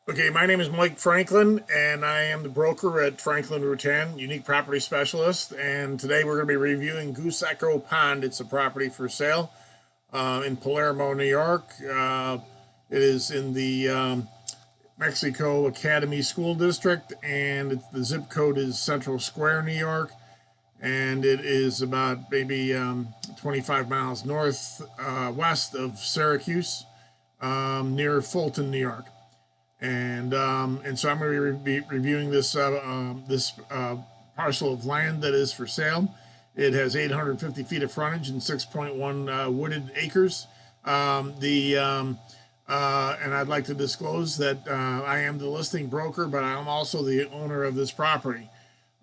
Okay, my name is Mike Franklin, and I am the broker at Franklin Rutan, Unique Property Specialist. And today we're going to be reviewing Goose Echo Pond. It's a property for sale in Palermo, New York. It is in the Mexico Academy School District, and the zip code is Central Square, New York. And it is about maybe 25 miles north west of Syracuse, near Fulton, New York. And so I'm going to be reviewing this parcel of land that is for sale. It has 850 feet of frontage and 6.1 wooded acres. And I'd like to disclose that I am the listing broker, but I'm also the owner of this property.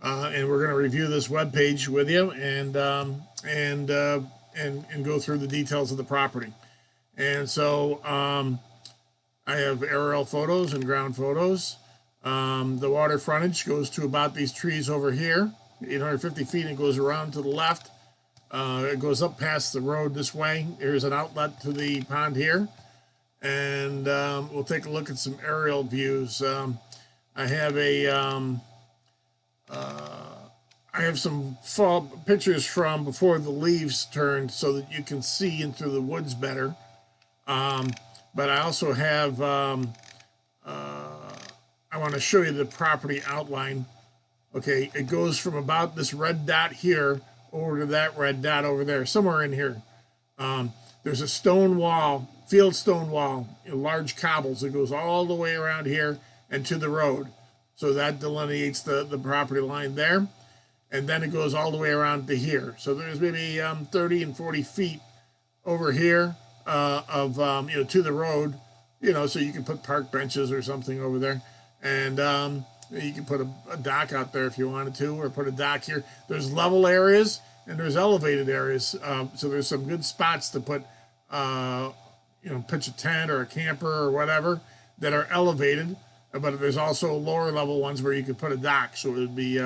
And we're going to review this web page with you and go through the details of the property. And so I have aerial photos and ground photos. The water frontage goes to about these trees over here, 850 feet, and it goes around to the left. It goes up past the road this way. Here's an outlet to the pond here. And we'll take a look at some aerial views. I have some fall pictures from before the leaves turned so that you can see into the woods better. But I also have, I want to show you the property outline. Okay, it goes from about this red dot here over to that red dot over there, somewhere in here. There's a stone wall, field stone wall, large cobbles that goes all the way around here and to the road. So that delineates the property line there. And then it goes all the way around to here. So there's maybe 30 and 40 feet over here to the road, so you can put park benches or something over there, and you can put a dock out there if you wanted to, or put a dock here. There's level areas and there's elevated areas, so there's some good spots to put, pitch a tent or a camper or whatever that are elevated, but there's also lower level ones where you could put a dock, so it would be,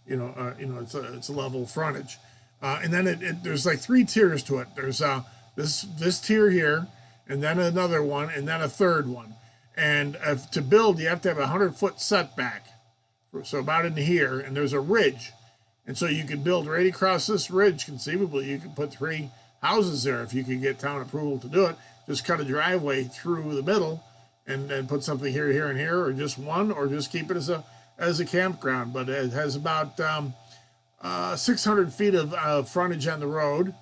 it's a level frontage, and then there's like three tiers to it. There's this tier here, and then another one, and then a third one. And to build, you have to have a 100-foot setback, so about in here, and there's a ridge. And so you could build right across this ridge, conceivably. You could put 3 houses there if you could get town approval to do it. Just cut a driveway through the middle and then put something here, here, and here, or just one, or just keep it as a campground. But it has about 600 feet of frontage on the road.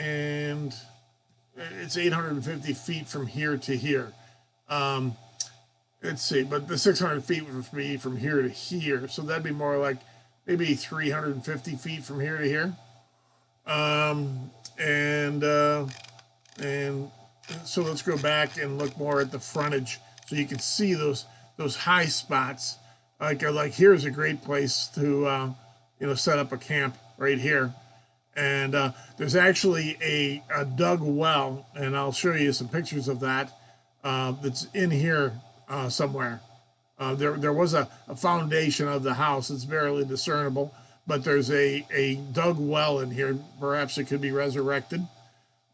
And it's 850 feet from here to here. Let's see, but the 600 feet would be from here to here, so that'd be more like maybe 350 feet from here to here. And so let's go back and look more at the frontage, so you can see those high spots. Like here's a great place to set up a camp right here. And there's actually a dug well, and I'll show you some pictures of that, that's in here somewhere. There was a foundation of the house. It's barely discernible, but there's a dug well in here. Perhaps it could be resurrected.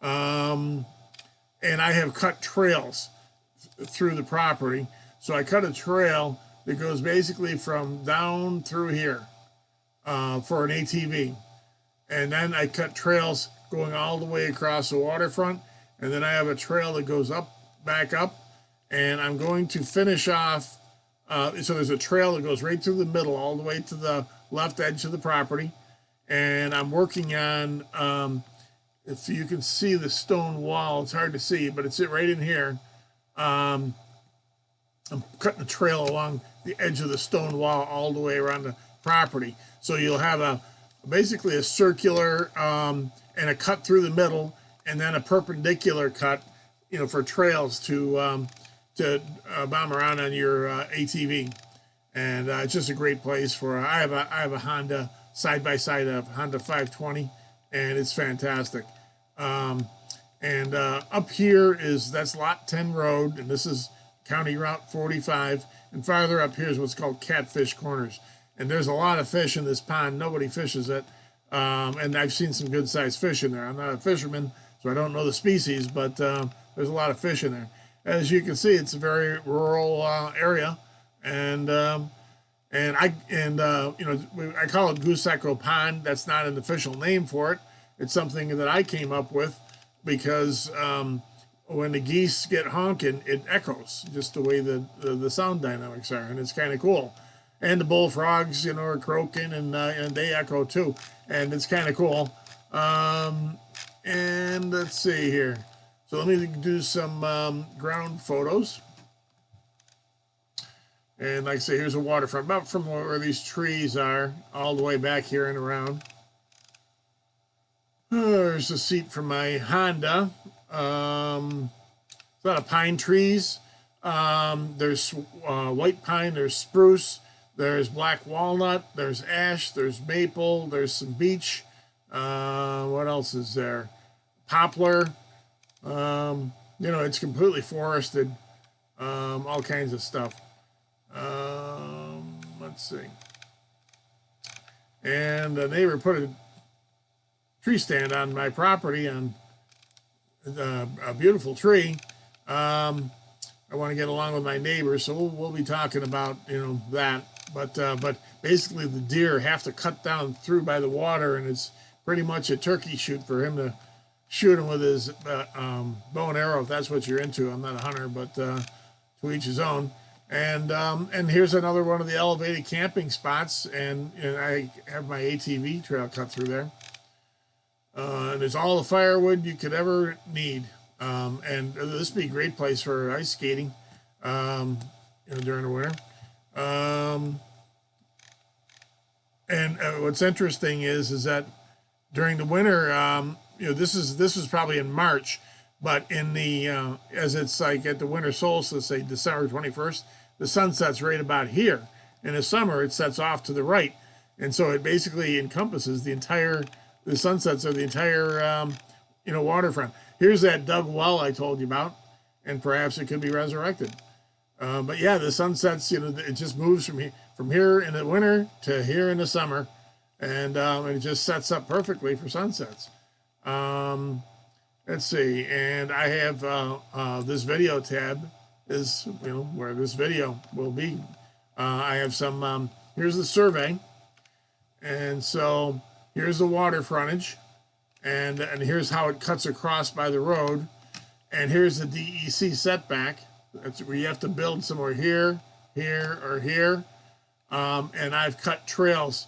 And I have cut trails through the property. So I cut a trail that goes basically from down through here for an ATV. And then I cut trails going all the way across the waterfront. And then I have a trail that goes back up. And I'm going to finish off. So there's a trail that goes right through the middle, all the way to the left edge of the property. And I'm working on, if you can see the stone wall, it's hard to see, but it's right in here. I'm cutting a trail along the edge of the stone wall all the way around the property. So you'll have basically a circular and a cut through the middle, and then a perpendicular cut, for trails to bomb around on your ATV. And it's just a great place for. I have a Honda side by side, a Honda 520, and it's fantastic. And up here that's Lot 10 Road, and this is County Route 45. And farther up here is what's called Catfish Corners. And there's a lot of fish in this pond. Nobody fishes it. And I've seen some good sized fish in there. I'm not a fisherman, so I don't know the species, but there's a lot of fish in there. As you can see, it's a very rural area, and I call it Goose Echo Pond. That's not an official name for it. It's something that I came up with because when the geese get honking, it echoes just the way the sound dynamics are, and it's kind of cool. And the bullfrogs, are croaking, and they echo too, and it's kind of cool. And let's see here. So let me do some ground photos. And like I say, here's a waterfront, about from where these trees are, all the way back here and around. There's a seat for my Honda. A lot of pine trees. There's white pine, there's spruce, there's black walnut, there's ash, there's maple, there's some beech. What else is there? Poplar. It's completely forested. All kinds of stuff. Let's see. And a neighbor put a tree stand on my property on a beautiful tree. I want to get along with my neighbors, so we'll be talking about that. But basically, the deer have to cut down through by the water, and it's pretty much a turkey shoot for him to shoot him with his bow and arrow, if that's what you're into. I'm not a hunter, but to each his own. And here's another one of the elevated camping spots, and I have my ATV trail cut through there. And there's all the firewood you could ever need. And this would be a great place for ice skating during the winter. And what's interesting is that during the winter, this is probably in March, but in the as it's like at the winter solstice, say December 21st, the sun sets right about here. In the summer, it sets off to the right, and so it basically encompasses the sunsets of the entire waterfront. Here's that dug well I told you about, and perhaps it could be resurrected. But yeah, the sunsets, it just moves from here in the winter to here in the summer, and it just sets up perfectly for sunsets. Let's see, and I have this video tab is where this video will be. I have some. Here's the survey, and so here's the water frontage, and here's how it cuts across by the road, and here's the DEC setback. That's where you have to build somewhere here, here, or here. And I've cut trails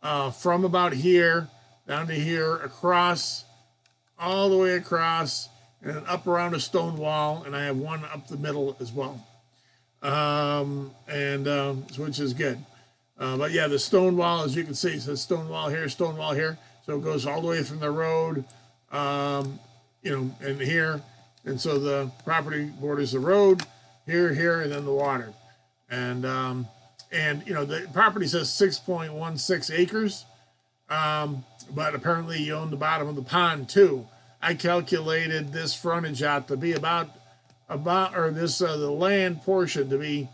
from about here down to here, across, all the way across, and then up around a stone wall, and I have one up the middle as well. Which is good. But yeah, the stone wall, as you can see, it says stone wall here, so it goes all the way from the road, and here. And so the property borders the road, here, and then the water. And the property says 6.16 acres, but apparently you own the bottom of the pond too. I calculated this frontage out to be the land portion to be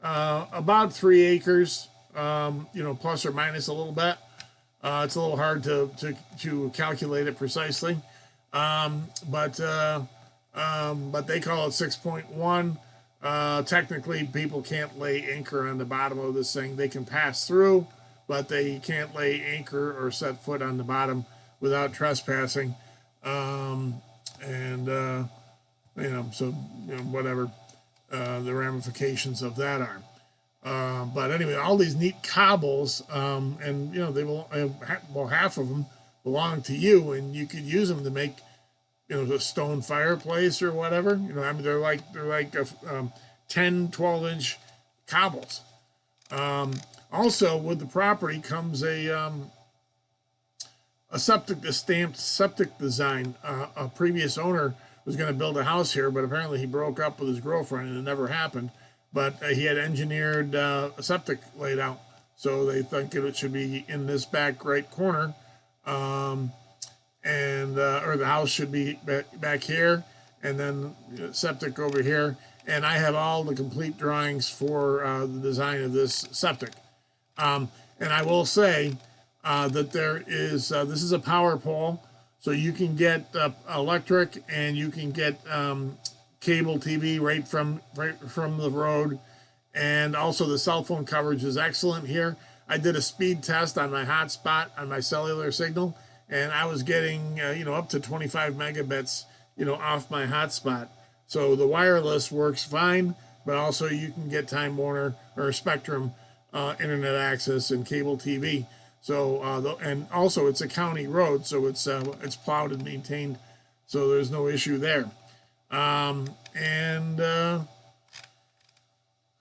about 3 acres, plus or minus a little bit. It's a little hard to calculate it precisely, but they call it 6.1. Technically, people can't lay anchor on the bottom of this thing. They can pass through, but they can't lay anchor or set foot on the bottom without trespassing. Whatever the ramifications of that are. But anyway, all these neat cobbles, they will, half of them belong to you, and you could use them to make, a stone fireplace or whatever. They're like 10, 12-inch cobbles. Also, with the property comes a stamped septic design. A previous owner was going to build a house here, but apparently he broke up with his girlfriend and it never happened. But he had engineered a septic laid out, so they think it should be in this back right corner, or the house should be back here, and then septic over here. And I have all the complete drawings for the design of this septic. And I will say that there is this is a power pole, So you can get electric, and you can get cable TV right from the road, and also the cell phone coverage is excellent here. I did a speed test on my hotspot on my cellular signal, and I was getting up to 25 megabits off my hotspot. So the wireless works fine, but also you can get Time Warner or Spectrum internet access and cable TV. So and also it's a county road, so it's plowed and maintained, so there's no issue there. And I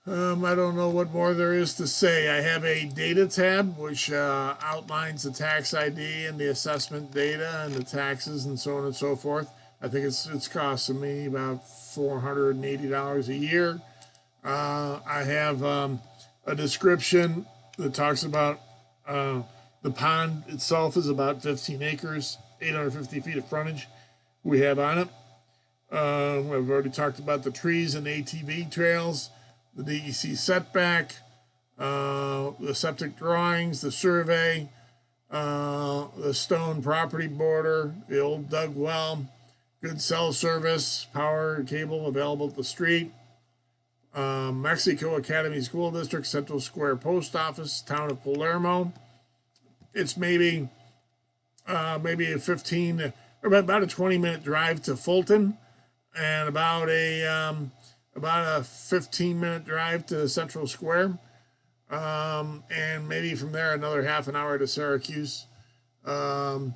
don't know what more there is to say. I have a data tab which outlines the tax ID and the assessment data and the taxes and so on and so forth. I think it's costing me about $480 a year. I have a description that talks about the pond itself is about 15 acres, 850 feet of frontage we have on it. I've already talked about the trees and ATV trails, the DEC setback, the septic drawings, the survey, the stone property border, the old dug well, good cell service, power, cable available at the street, Mexico Academy School District, Central Square Post Office, Town of Palermo. It's maybe a 15 or about a 20-minute drive to Fulton, and about a 15-minute drive to Central Square, and maybe from there another half an hour to Syracuse. Let's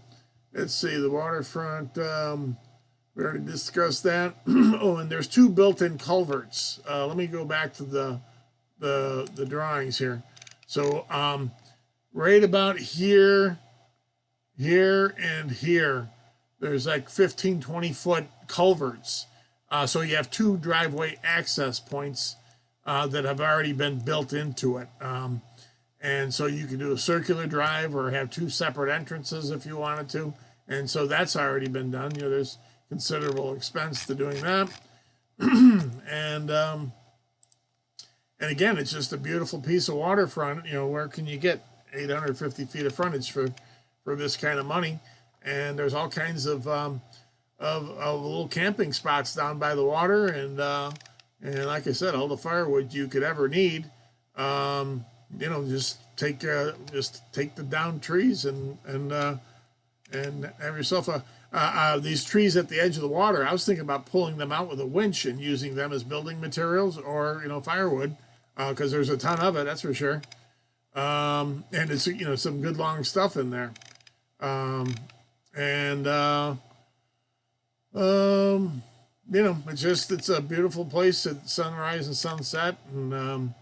see, the waterfront. We already discussed that. Oh, and there's 2 built-in culverts. Let me go back to the drawings here. So right about here, and here, there's like 15, 20-foot culverts. So you have 2 driveway access points that have already been built into it. And so you can do a circular drive or have 2 separate entrances if you wanted to. And so that's already been done. There's considerable expense to doing that. And again, it's just a beautiful piece of waterfront. Where can you get 850 feet of frontage for this kind of money? And there's all kinds of little camping spots down by the water, and like I said, all the firewood you could ever need. Just take the down trees and have yourself these trees at the edge of the water. I was thinking about pulling them out with a winch and using them as building materials or firewood, because there's a ton of it, that's for sure. And it's some good long stuff in there. It's a beautiful place at sunrise and sunset, and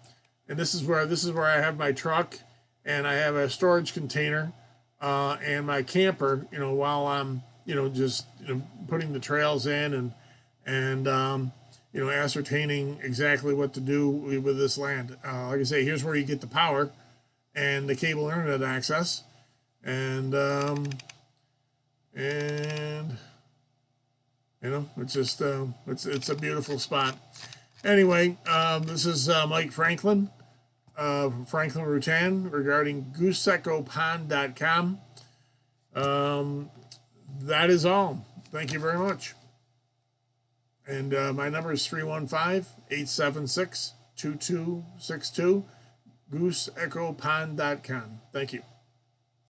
this is where I have my truck, and I have a storage container, and my camper. While I'm just putting the trails in and ascertaining exactly what to do with this land. Like I say, here's where you get the power and the cable internet access, and it's just it's a beautiful spot. Anyway, this is Mike Franklin from Franklin Rutan regarding gooseechopond.com. That is all. Thank you very much. And my number is 315-876-2262, gooseechopond.com. Thank you.